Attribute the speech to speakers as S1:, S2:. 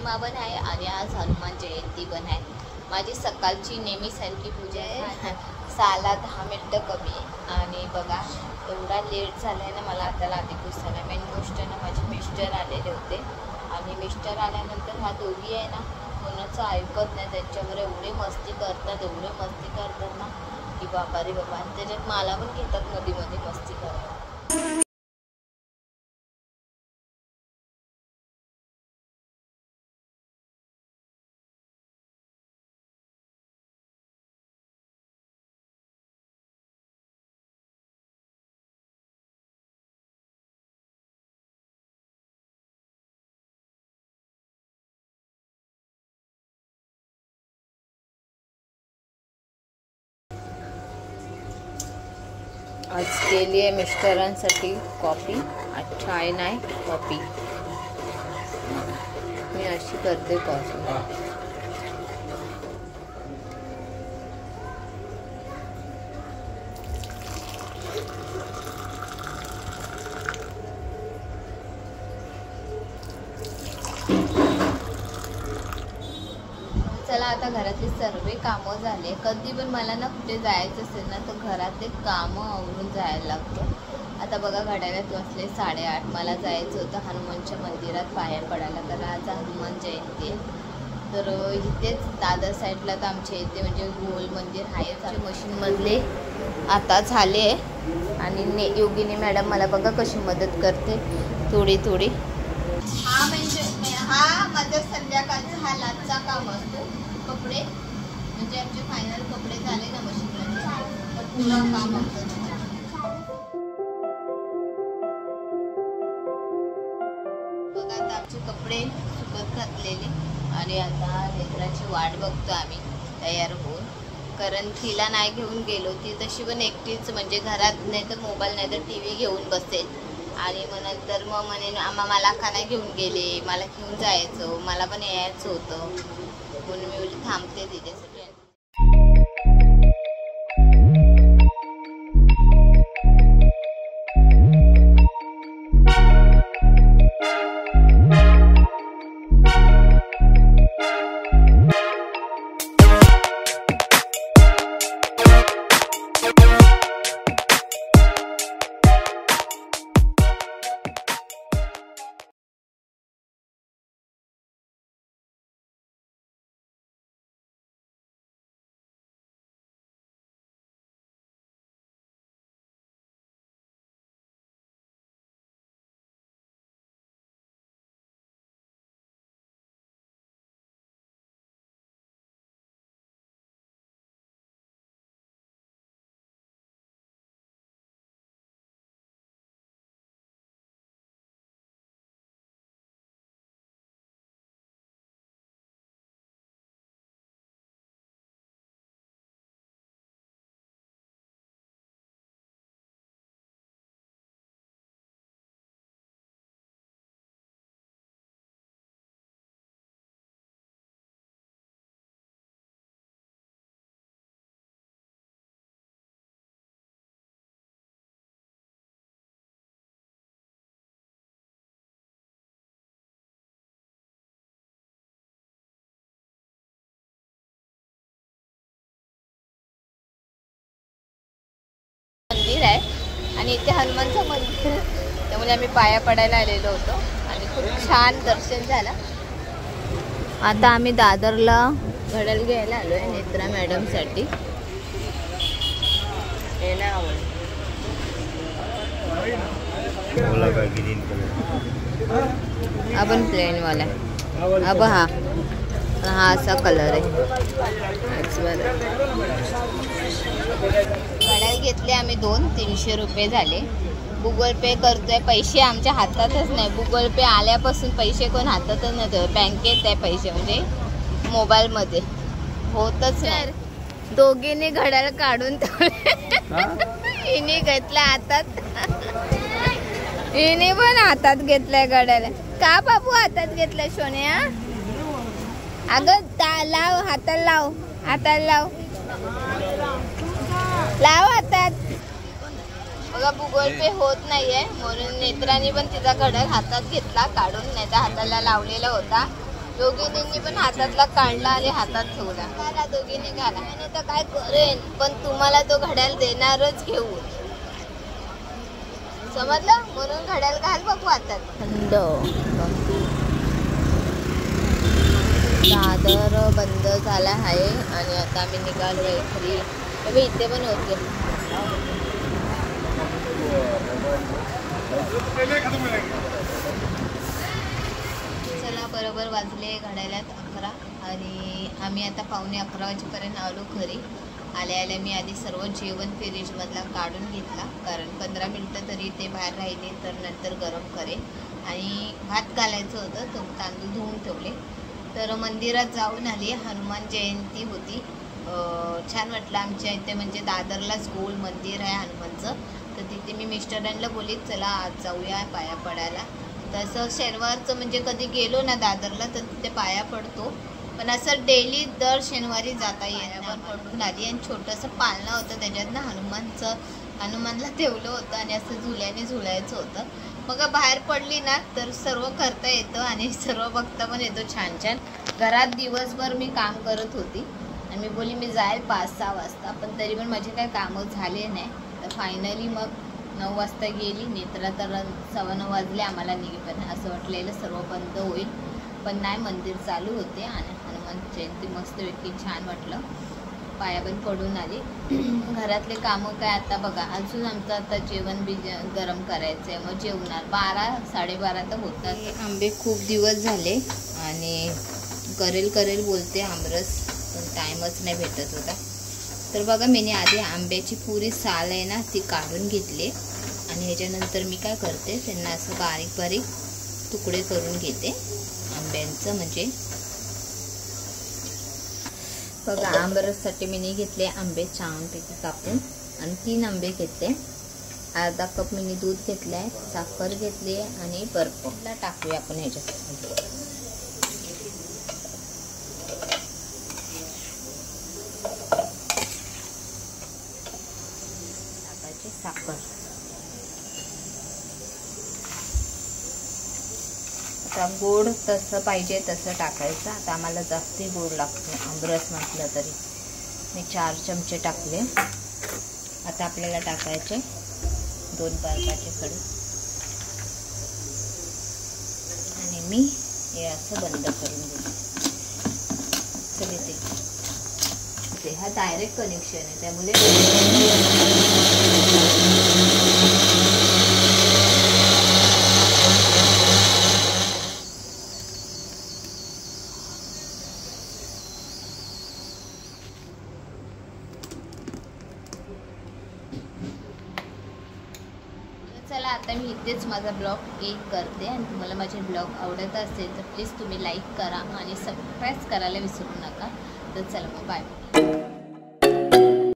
S1: पौर्णिमा पण आहे आणि आज हनुमान जयंती पण आहे। माझी सकाळची नेहमीसारखी पूजा आहे। 6-10 मिनिटं कमी आणि बघा एवढा लेट झाला आहे ना मला आता लादी पुसायला। मेन गोष्ट ना माझे मिस्टर आलेले होते आणि मिस्टर आल्यानंतर हा दोघी आहे ना कोणाचं ऐकत नाही, त्यांच्यावर एवढे मस्ती करतात ना की बाबा रे बाबा। आणि त्याच्यात मला पण घेतात मध्ये मध्ये मस्ती करायला। आज केली आहे मिस्टरांसाठी कॉफी, चाय नाही कॉफी। मी अशी करते कॉफी। चला आता घरातले सर्व कामं झाले। कधी पण मला ना कुठे जायचं असेल ना तर घरातले कामं आवरून जायला लागतं। आता बघा घड्याळात वाजले 8:30। मला जायचं होतं हनुमानच्या मंदिरात पाया पडायला, कारण आज हनुमान जयंती आहे। तर इथेच दादर साईडला तर आमच्या इथे म्हणजे गोल मंदिर आहे। आमच्या मशीनमधले आता झाले आणि योगिनी मॅडम मला बघा कशी मदत करते थोडी थोडी। हा माझा संध्याकाळचा हा लाचचा काम असतो। कपडे म्हणजे आमचे फायनल कपडे झाले ना मशीनमध्ये तर पुरा काम असतं। बघा आता आमचे कपडे सुकत घातलेले आणि आता लेकराची वाट बघतो आम्ही तयार होऊन, कारण तिला नाही घेऊन गेलो। ती तशी पण एकटीच म्हणजे घरात नाही तर मोबाईल नाही तर TV घेऊन बसेल आणि मग नंतर मग म्हणे आम्हा मला का नाही घेऊन गेले, मला घेऊन जायचं, मला पण यायचं होतं म्हणून मी थांबते तिच्यासाठी। मंदिर आहे आणि इथे हनुमानचं मंदिर, त्यामुळे आम्ही पाया पडायला आलेलो होतो आणि खूप छान दर्शन झालं। आता आम्ही दादरला घड्याळ घ्यायला आलोय नेत्रा मॅडमसाठी। आपण प्लेन वाला अब हा असा कलर आहे। घड्याळ घेतले आम्ही 200-300 रुपये झाले। गुगल पे करतोय, पैसे आमच्या हातातच नाही। गुगल पे आल्यापासून पैसे कोण हातातच नाही, बँकेत आहे पैसे म्हणजे मोबाईलमध्ये होतच नाही। दोघींनी घड्याळ काढून हिने घेतला हातात, हिने पण हातात घेतलाय घड्याळ। का बाबू हातात घेतलाय सोन्या? अगं लाव हाताला, लाव हाताला, लाव हातात। बघा गुगल पे होत नाहीये म्हणून नेत्रांनी पण तिचा घड्याळ हातात घेतला काढून, नाही तर हाताला लावलेला होता दोघींनी पण हातातला काढला आणि हातात ठेवला. घाला दोघींनी घाला. आणि तर काय करेन, पण तुम्हाला तो घड्याळ देणारच घेऊन, समजलं? म्हणून घड्याळ घाल बघू हातात. थंड दादर बंद झाला आहे आणि आता आम्ही निघालोय घरी. इथे पण होते. चला, बरोबर वाजले घड्याळात 11 आणि आम्ही आता 11:15 वाजेपर्यंत आलो घरी. आल्या मी आधी सर्व जेवण फ्रीजमधला काढून घेतला, कारण 15 मिनटं तरी ते बाहेर राहिले तर नंतर गरम करेल. आणि भात घालायचं होतं, तर तांदूळ धुवून ठेवले. तर मंदिरात जाऊन आली. हनुमान जयंती होती. छान वाटलं. आमच्या इथे म्हणजे दादरलाच गोल मंदिर आहे हनुमानचं, तर तिथे मी मिस्टरांना बोलीत चला आज जाऊया पाया पडायला. तसं शनिवारचं म्हणजे कधी गेलो ना दादरला तर तिथे पाया पडतो, पण असं डेली दर शनिवारी जाता येण्यावर पडून आली. आणि छोटंसं पाळणं होतं त्याच्यात ना हनुमानला ठेवलं होतं आणि असं झुल्याने झुलायचं होतं. मग बाहेर पडली ना तर सर्व करता येतं आणि सर्व बघता पण येतो छान छान. घरात दिवसभर मी काम करत होती आणि मी बोली मी जाईल 5-6 वाजता, पण तरी पण माझे काही कामं झाले नाही. तर फायनली मग 9 वाजता गेली. नेत्रा तर 9:15 वाजले आम्हाला निघेपर्यंत. असं वाटलेलं सर्व बंद होईल, पण नाही, मंदिर चालू होते. आणि हनुमान जयंती मस्तपैकी छान वाटलं. पाया पण पडून आली. घरातले कामं काय आता बघा, अजून आमचं आता जेवण बी गरम करायचं आहे, मग जेवणार 12-12:30 तर होतात. आंबे खूप दिवस झाले आणि करेल बोलते आमरस, पण टाईमच नाही भेटत होता. तर बघा मी आधी आंब्याची पुरी साल आहे ना ती काढून घेतली आणि ह्याच्यानंतर मी काय करते, त्यांना असं बारीक तुकडे करून घेते आंब्यांचं. म्हणजे बघा आंबरससाठी मी घेतले आंबे छानपैकी कापून आणि 3 आंबे घेतले. अर्धा कप मी दूध घेतलं आहे, साखर घेतली आणि बर्फला टाकूया आपण ह्याच्यात. टाकायची साखर. आता गोड तसं पाहिजे तसं टाकायचं. आता आम्हाला जास्ती गोड लागतो आंबरस म्हटलं तरी. मी 4 चमचे टाकले. आता आपल्याला टाकायचे 2 बर्फाचे खडे आणि मी हे असं बंद करून देते. चल ते हा डायरेक्ट कनेक्शन आहे, त्यामुळे चला आता मी इथेच माझा ब्लॉग एंड करते. आणि तुम्हाला माझे ब्लॉग आवडत असेल तर प्लीज तुम्ही लाईक करा आणि सबस्क्राईब करायला विसरू नका. तर चला मग बाय.